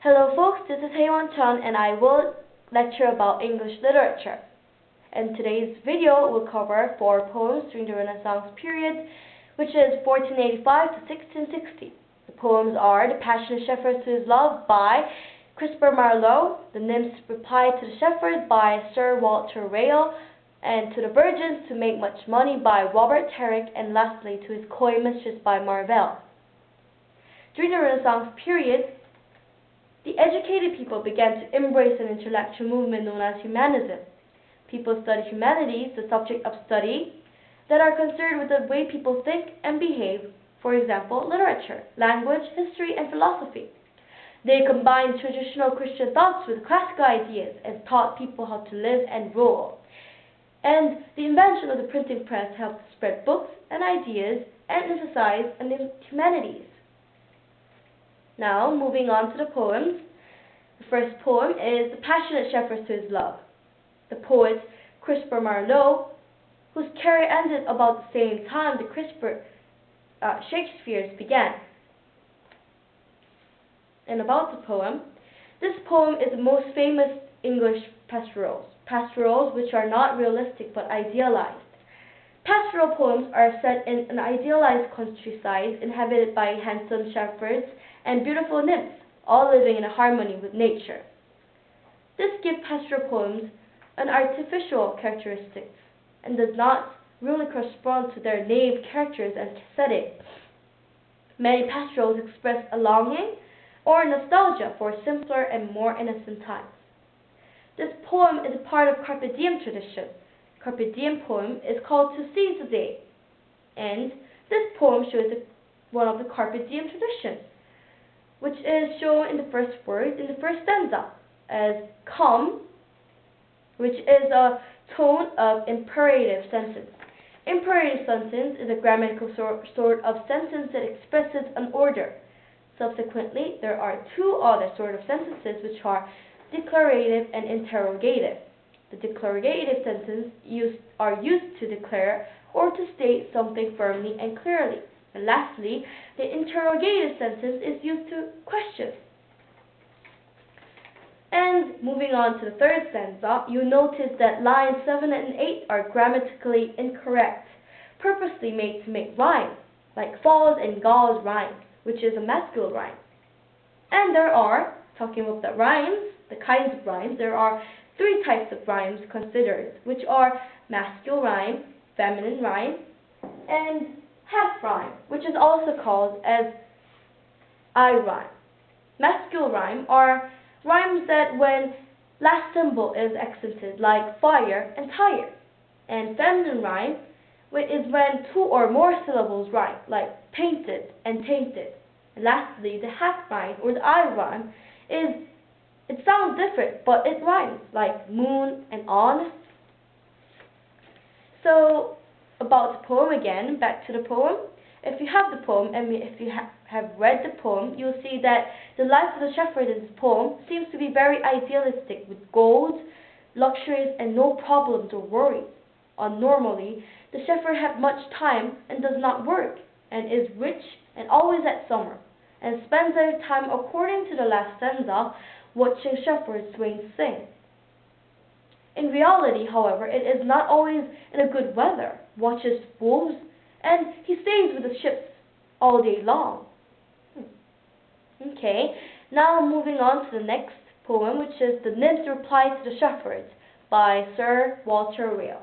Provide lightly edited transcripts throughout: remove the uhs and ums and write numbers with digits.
Hello folks, this is Haewon Chun and I will lecture about English literature. In today's video, we'll cover 4 poems during the Renaissance period, which is 1485 to 1660. The poems are The Passionate Shepherd to His Love by Christopher Marlowe, The Nymph's Reply to the Shepherd by Sir Walter Raleigh, and To the Virgins to Make Much Money by Robert Herrick, and lastly To His Coy Mistress by Marvell. During the Renaissance period, the educated people began to embrace an intellectual movement known as humanism. People study humanities, the subject of study, that are concerned with the way people think and behave, for example, literature, language, history, and philosophy. They combined traditional Christian thoughts with classical ideas and taught people how to live and rule. And the invention of the printing press helped spread books and ideas and emphasize the humanities. Now, moving on to the poems. The first poem is The Passionate Shepherd to His Love. The poet Christopher Marlowe, whose career ended about the same time that Shakespeare's began. And about the poem, this poem is the most famous English pastorals which are not realistic but idealized. Pastoral poems are set in an idealized countryside inhabited by handsome shepherds and beautiful nymphs, all living in harmony with nature. This gives pastoral poems an artificial characteristics and does not really correspond to their native characters and setting. Many pastorals express a longing or nostalgia for simpler and more innocent times. This poem is a part of Carpe Diem tradition. Carpe Diem poem is called To Seize the Day, and this poem shows one of the Carpe Diem traditions, which is shown in the first word in the first stanza as come, which is a tone of imperative sentence. Imperative sentence is a grammatical sort of sentence that expresses an order. Subsequently, there are 2 other sort of sentences which are declarative and interrogative. The declarative sentences are used to declare or to state something firmly and clearly. And lastly, the interrogative sentence is used to question. And moving on to the third stanza, you notice that lines 7 and 8 are grammatically incorrect, purposely made to make rhyme, like falls and galls rhyme, which is a masculine rhyme. And there are, talking about the rhymes, the kinds of rhymes, there are 3 types of rhymes considered, which are masculine rhyme, feminine rhyme, and half rhyme, which is also called as I rhyme. Masculine rhyme are rhymes that when last syllable is accented, like fire and tire. And feminine rhyme is when 2 or more syllables rhyme, like painted and tainted. And lastly, the half rhyme or the I rhyme it sounds different, but it rhymes, like moon and on. So, about the poem again, back to the poem. If you have the poem, and if you have read the poem, you'll see that the life of the shepherd in this poem seems to be very idealistic, with gold, luxuries, and no problems or worries. Normally, the shepherd has much time and does not work, and is rich and always at summer, and spends their time, according to the last stanza, watching shepherds swains sing. In reality, however, it is not always in a good weather, watches wolves, and he stays with the ships all day long. Okay, now moving on to the next poem, which is The Nymph's Reply to the Shepherd by Sir Walter Raleigh.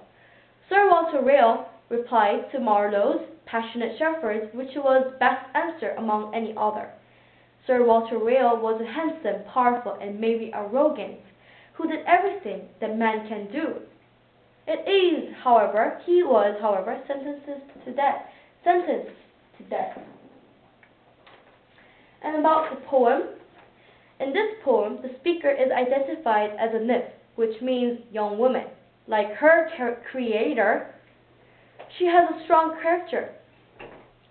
Sir Walter Raleigh replied to Marlowe's Passionate Shepherd, which was best answer among any other. Sir Walter Raleigh was a handsome, powerful, and maybe arrogant, who did everything that man can do. He was, however, sentenced to death. And about the poem, in this poem, the speaker is identified as a nymph, which means young woman. Like her creator, she has a strong character,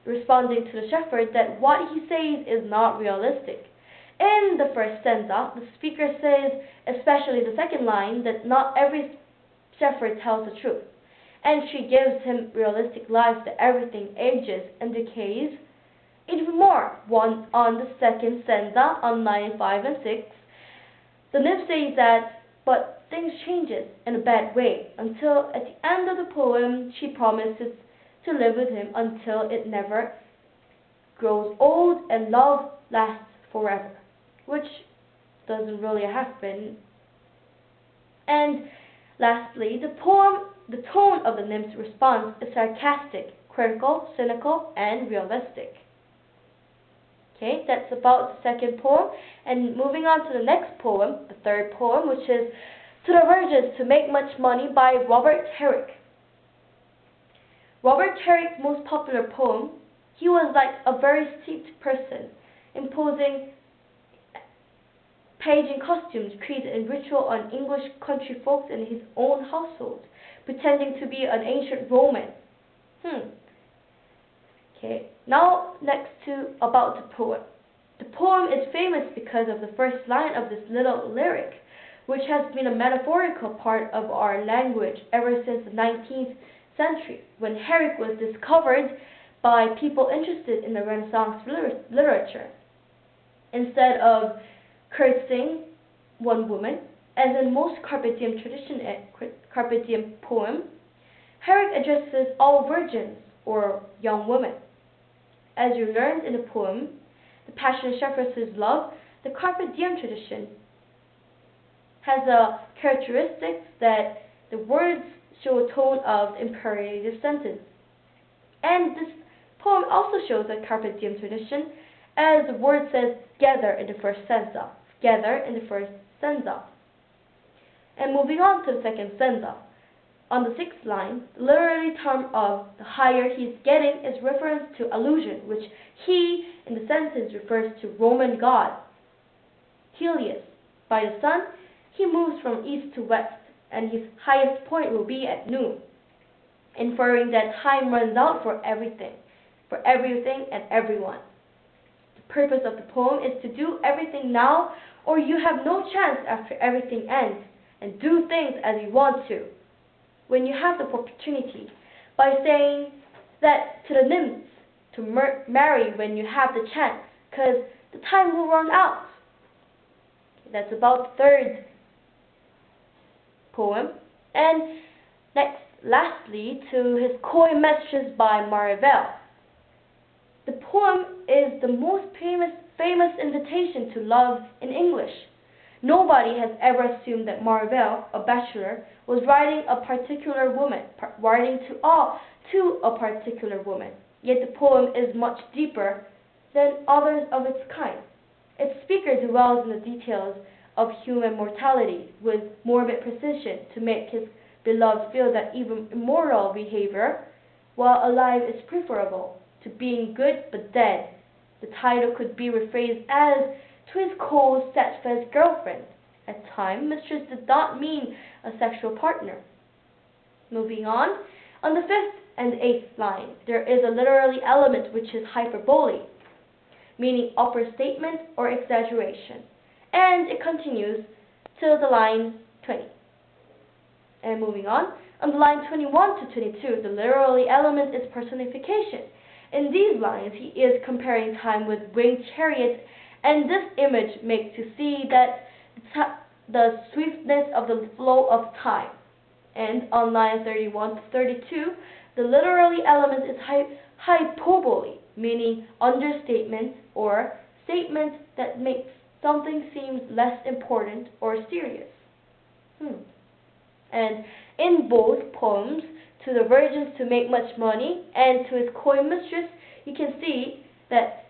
responding to the shepherd that what he says is not realistic. In the first stanza, the speaker says, especially the second line, that not every shepherd tells the truth, and she gives him realistic life that everything ages and decays, even more. One on the second stanza on line 5 and 6, the nymph says that, but things changes in a bad way, until at the end of the poem she promises to live with him until it never grows old and love lasts forever, which doesn't really happen. And lastly, the tone of the nymph's response is sarcastic, critical, cynical, and realistic. Okay, that's about the second poem. And moving on to the next poem, the third poem, which is To the Virgins to Make Much Money by Robert Herrick. Robert Herrick's most popular poem, he was like a very steeped person, imposing pageant costumes created in ritual on English country folks in his own household, pretending to be an ancient Roman. Okay, now next to about the poem. The poem is famous because of the first line of this little lyric, which has been a metaphorical part of our language ever since the 19th century, when Herrick was discovered by people interested in the Renaissance literature. Instead of cursing one woman, as in most Carpe Diem poem, Herrick addresses all virgins or young women. As you learned in the poem, The Passionate Shepherdess' Love, the Carpe Diem tradition has a characteristic that the words show a tone of imperative sentence. And this poem also shows a Carpe Diem tradition, as the word says together in the first stanza. Together in the first stanza. And moving on to the second stanza. On the sixth line, the literary term of the higher he is getting is reference to allusion, which he in the sentence refers to Roman god Helios. By the sun, he moves from east to west, and his highest point will be at noon, inferring that time runs out for everything and everyone. The purpose of the poem is to do everything now, or you have no chance after everything ends, and do things as you want to, when you have the opportunity, by saying that to the nymphs to marry when you have the chance, because the time will run out. That's about the third poem. And lastly, to his Coy Messages by Marvell. The poem is the most famous invitation to love in English. Nobody has ever assumed that Marvell, a bachelor, was writing a particular woman, writing to a particular woman. Yet the poem is much deeper than others of its kind. Its speaker dwells in the details of human mortality with morbid precision to make his beloved feel that even immoral behavior, while alive, is preferable to being good but dead. The title could be rephrased as To His Cold, Steadfast Girlfriend. At times, mistress did not mean a sexual partner. Moving on the fifth and eighth line, there is a literary element which is hyperbole, meaning overstatement or exaggeration. And it continues till the line 20. And moving on the line 21 to 22, the literary element is personification. In these lines, he is comparing time with winged chariots, and this image makes you see that the swiftness of the flow of time. And on line 31 to 32, the literary element is hyperbole, meaning understatement or statement that makes something seem less important or serious. And in both poems, To the Virgins to Make Much Money and To His Coy Mistress, you can see that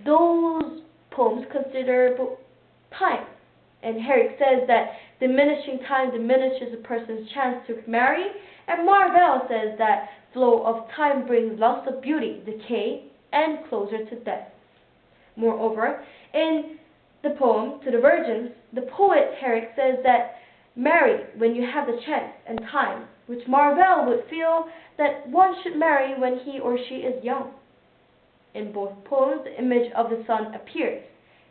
those poems consider time. And Herrick says that diminishing time diminishes a person's chance to marry, and Marvell says that flow of time brings loss of beauty, decay, and closer to death. Moreover, in the poem To the Virgins, the poet Herrick says that marry when you have the chance and time, which Marvell would feel that one should marry when he or she is young. In both poems, the image of the sun appears.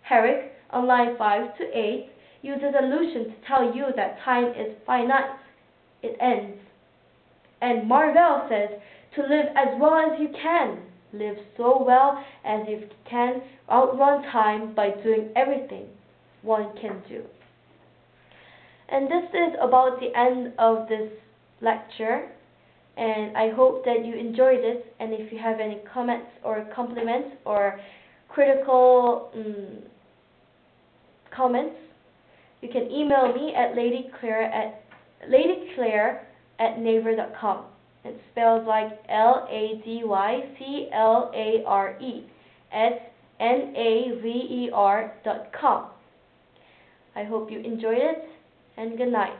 Herrick, on line 5 to 8, uses allusion to tell you that time is finite, it ends. And Marvell says to live as well as you can, live so well as if you can outrun time by doing everything one can do. And this is about the end of this lecture, and I hope that you enjoyed it. And if you have any comments or compliments or critical comments, you can email me at ladyclare@naver.com. It's spelled like LADYCLARE @NAVER.com. I hope you enjoyed it, and good night.